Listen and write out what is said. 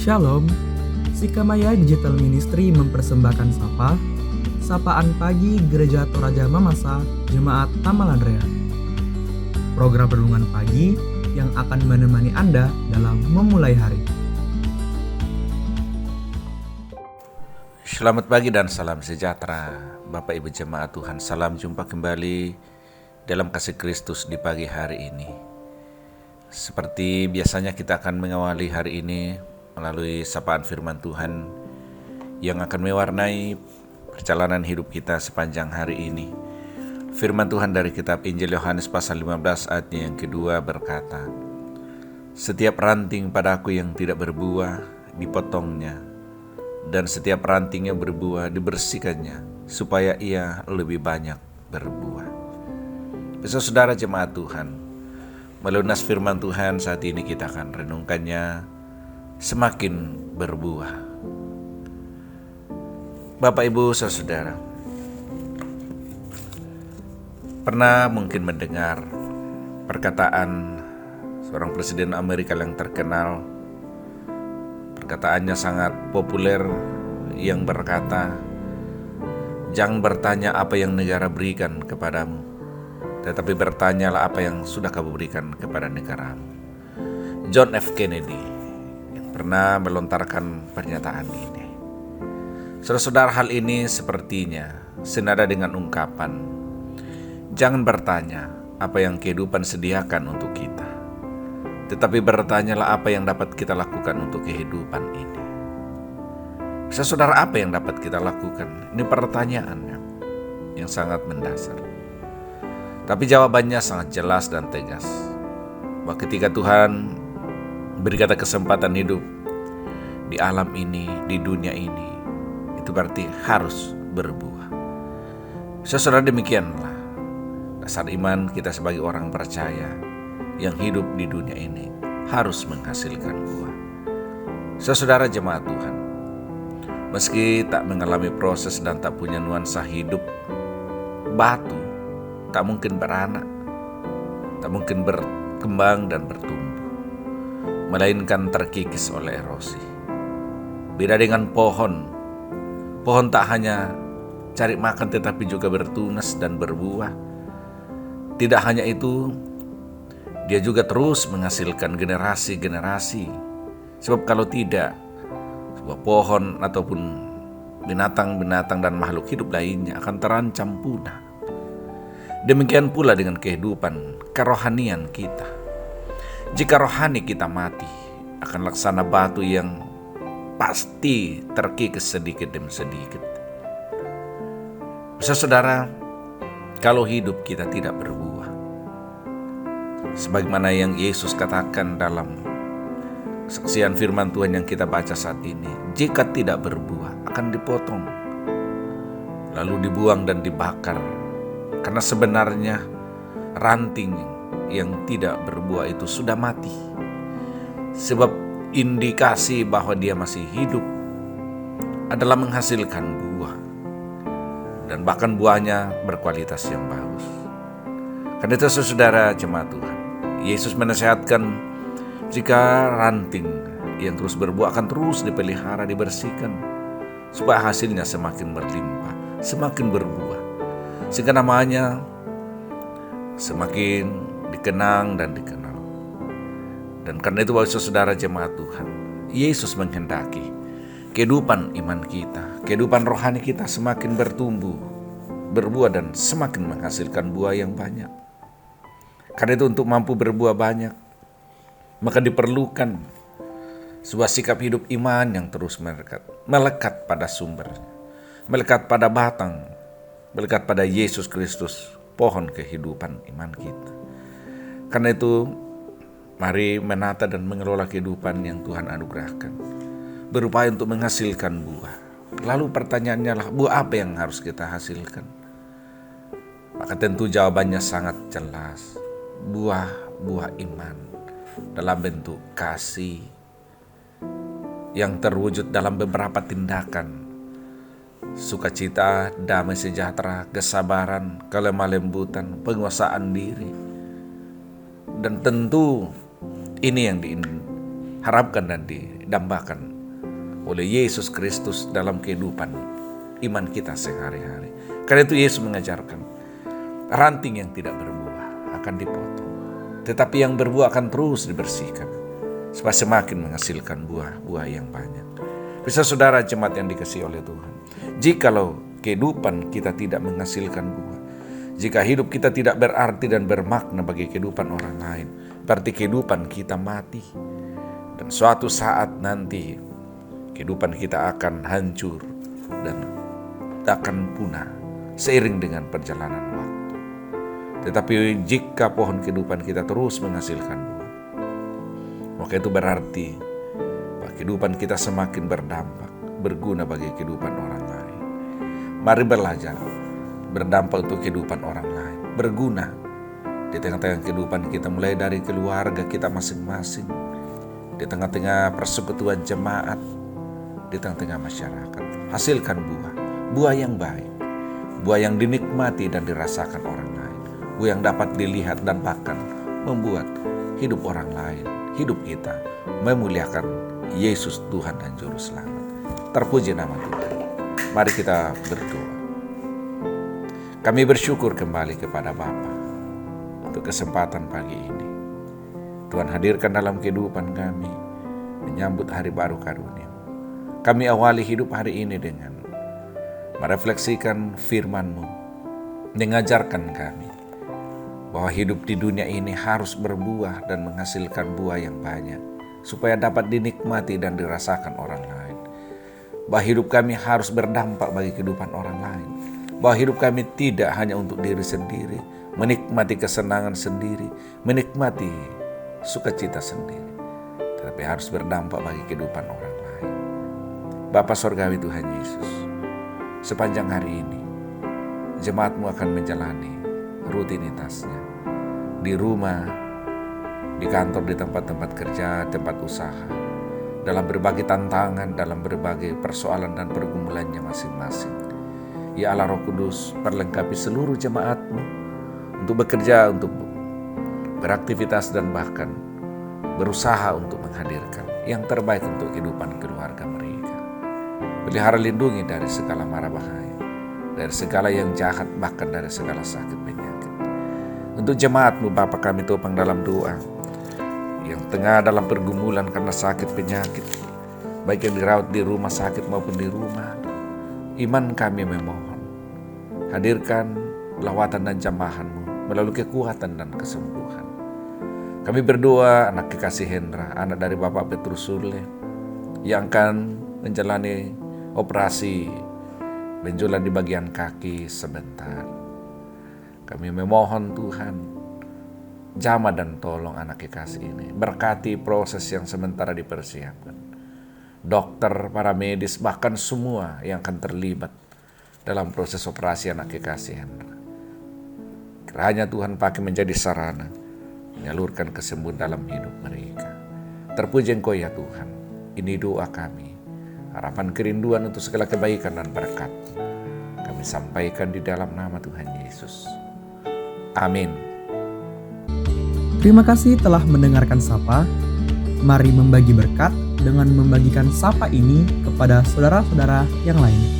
Shalom, Sikamaya Digital Ministry mempersembahkan Sapaan Pagi Gereja Toraja Mamasa, Jemaat Tamal Andrea. Program renungan pagi yang akan menemani Anda dalam memulai hari. Selamat pagi dan salam sejahtera Bapak Ibu Jemaat Tuhan. Salam jumpa kembali dalam kasih Kristus di pagi hari ini. Seperti biasanya kita akan mengawali hari ini melalui sapaan firman Tuhan yang akan mewarnai perjalanan hidup kita sepanjang hari ini. Firman Tuhan dari kitab Injil Yohanes pasal 15 ayatnya yang kedua berkata, "Setiap ranting padaku yang tidak berbuah dipotongnya, dan setiap ranting yang berbuah dibersihkannya, supaya ia lebih banyak berbuah." Saudara jemaat Tuhan, melunas firman Tuhan saat ini kita akan renungkannya semakin berbuah. Bapak Ibu saudara, pernah mungkin mendengar perkataan seorang presiden Amerika yang terkenal. Perkataannya sangat populer yang berkata, "Jangan bertanya apa yang negara berikan kepadamu, tetapi bertanyalah apa yang sudah kamu berikan kepada negaramu." John F. Kennedy yang pernah melontarkan pernyataan ini. Saudara-saudara, hal ini sepertinya senada dengan ungkapan, "Jangan bertanya apa yang kehidupan sediakan untuk kita, tetapi bertanyalah apa yang dapat kita lakukan untuk kehidupan ini." Saudara, apa yang dapat kita lakukan? Ini pertanyaan yang sangat mendasar. Tapi jawabannya sangat jelas dan tegas. Bahwa ketika Tuhan beri kita kesempatan hidup di alam ini, di dunia ini, itu berarti harus berbuah. Saudara, demikianlah dasar iman kita sebagai orang percaya yang hidup di dunia ini harus menghasilkan buah. Saudara jemaat Tuhan, meski tak mengalami proses dan tak punya nuansa hidup, batu tak mungkin beranak, tak mungkin berkembang dan bertumbuh, melainkan terkikis oleh erosi. Beda dengan pohon tak hanya cari makan tetapi juga bertunas dan berbuah. Tidak hanya itu, dia juga terus menghasilkan generasi-generasi. Sebab kalau tidak, sebuah pohon ataupun binatang-binatang dan makhluk hidup lainnya akan terancam punah. Demikian pula dengan kehidupan kerohanian kita. Jika rohani kita mati, akan laksana batu yang pasti terkikis sedikit demi sedikit. Saudara, kalau hidup kita tidak berbuah, sebagaimana yang Yesus katakan dalam kesaksian firman Tuhan yang kita baca saat ini, jika tidak berbuah akan dipotong, lalu dibuang dan dibakar. Karena sebenarnya ranting yang tidak berbuah itu sudah mati. Sebab indikasi bahwa dia masih hidup adalah menghasilkan buah, dan bahkan buahnya berkualitas yang bagus. Karena itu saudara jemaat Tuhan, Yesus menasihatkan jika ranting yang terus berbuah akan terus dipelihara, dibersihkan, supaya hasilnya semakin berlimpah, semakin berbuah, sehingga namanya semakin dikenang dan dikenal. Dan karena itu saudara jemaat Tuhan, Yesus menghendaki kehidupan iman kita, kehidupan rohani kita semakin bertumbuh, berbuah dan semakin menghasilkan buah yang banyak. Karena itu untuk mampu berbuah banyak, maka diperlukan sebuah sikap hidup iman yang terus melekat pada sumbernya, melekat pada batang, melekat pada Yesus Kristus, pohon kehidupan iman kita. Karena itu, mari menata dan mengelola kehidupan yang Tuhan anugerahkan, berupaya untuk menghasilkan buah. Lalu pertanyaannya lah, buah apa yang harus kita hasilkan? Maka tentu jawabannya sangat jelas, buah iman dalam bentuk kasih yang terwujud dalam beberapa tindakan: sukacita, damai sejahtera, kesabaran, kelemah lembutan, penguasaan diri. Dan tentu ini yang diharapkan dan didambakan oleh Yesus Kristus dalam kehidupan iman kita sehari-hari. Karena itu Yesus mengajarkan, ranting yang tidak berbuah akan dipotong, tetapi yang berbuah akan terus dibersihkan, supaya semakin menghasilkan buah-buah yang banyak. Bisa saudara jemaat yang dikasihi oleh Tuhan, jikalau kehidupan kita tidak menghasilkan buah, jika hidup kita tidak berarti dan bermakna bagi kehidupan orang lain, berarti kehidupan kita mati. Dan suatu saat nanti kehidupan kita akan hancur dan akan punah seiring dengan perjalanan waktu. Tetapi jika pohon kehidupan kita terus menghasilkan buah, maka itu berarti bahwa kehidupan kita semakin berdampak, berguna bagi kehidupan orang lain. Mari belajar berdampak untuk kehidupan orang lain, berguna di tengah-tengah kehidupan kita, mulai dari keluarga kita masing-masing, di tengah-tengah persekutuan jemaat, di tengah-tengah masyarakat. Hasilkan buah yang baik, buah yang dinikmati dan dirasakan orang lain, buah yang dapat dilihat dan bahkan membuat hidup orang lain, hidup kita memuliakan Yesus Tuhan dan Juru Selamat. Terpuji nama Tuhan. Mari kita berdoa. Kami bersyukur kembali kepada Bapa untuk kesempatan pagi ini. Tuhan hadirkan dalam kehidupan kami, menyambut hari baru karunia. Kami awali hidup hari ini dengan merefleksikan firman-Mu, mengajarkan kami bahwa hidup di dunia ini harus berbuah dan menghasilkan buah yang banyak, supaya dapat dinikmati dan dirasakan orang lain. Bahwa hidup kami harus berdampak bagi kehidupan orang lain. Bahwa hidup kami tidak hanya untuk diri sendiri, menikmati kesenangan sendiri, menikmati sukacita sendiri, tetapi harus berdampak bagi kehidupan orang lain. Bapa Sorgawi Tuhan Yesus, sepanjang hari ini jemaat-Mu akan menjalani rutinitasnya di rumah, di kantor, di tempat-tempat kerja, tempat usaha, dalam berbagai tantangan, dalam berbagai persoalan dan pergumulannya masing-masing. Ya Allah Roh Kudus, perlengkapi seluruh jemaat-Mu untuk bekerja, untuk beraktivitas dan bahkan berusaha untuk menghadirkan yang terbaik untuk kehidupan keluarga mereka. Pelihara lindungi dari segala mara bahaya, dari segala yang jahat, bahkan dari segala sakit penyakit. Untuk jemaat-Mu Bapa, kami topang dalam doa, yang tengah dalam pergumulan karena sakit penyakit, baik yang dirawat di rumah sakit maupun di rumah. Iman kami memohon, hadirkan lawatan dan jamahan-Mu melalui kekuatan dan kesembuhan. Kami berdoa anak kekasih Hendra, anak dari Bapak Petrus Surle, yang akan menjalani operasi benjolan di bagian kaki sebentar. Kami memohon Tuhan, jamah dan tolong anak kekasih ini. Berkati proses yang sementara dipersiapkan. Dokter, para medis, bahkan semua yang akan terlibat dalam proses operasi anak kekasih Hendra. Kiranya Tuhan pakai menjadi sarana menyalurkan kesembuhan dalam hidup mereka. Terpuji Engkau ya Tuhan. Ini doa kami, harapan kerinduan untuk segala kebaikan dan berkat. Kami sampaikan di dalam nama Tuhan Yesus. Amin. Terima kasih telah mendengarkan Sapa. Mari membagi berkat dengan membagikan Sapa ini kepada saudara-saudara yang lain.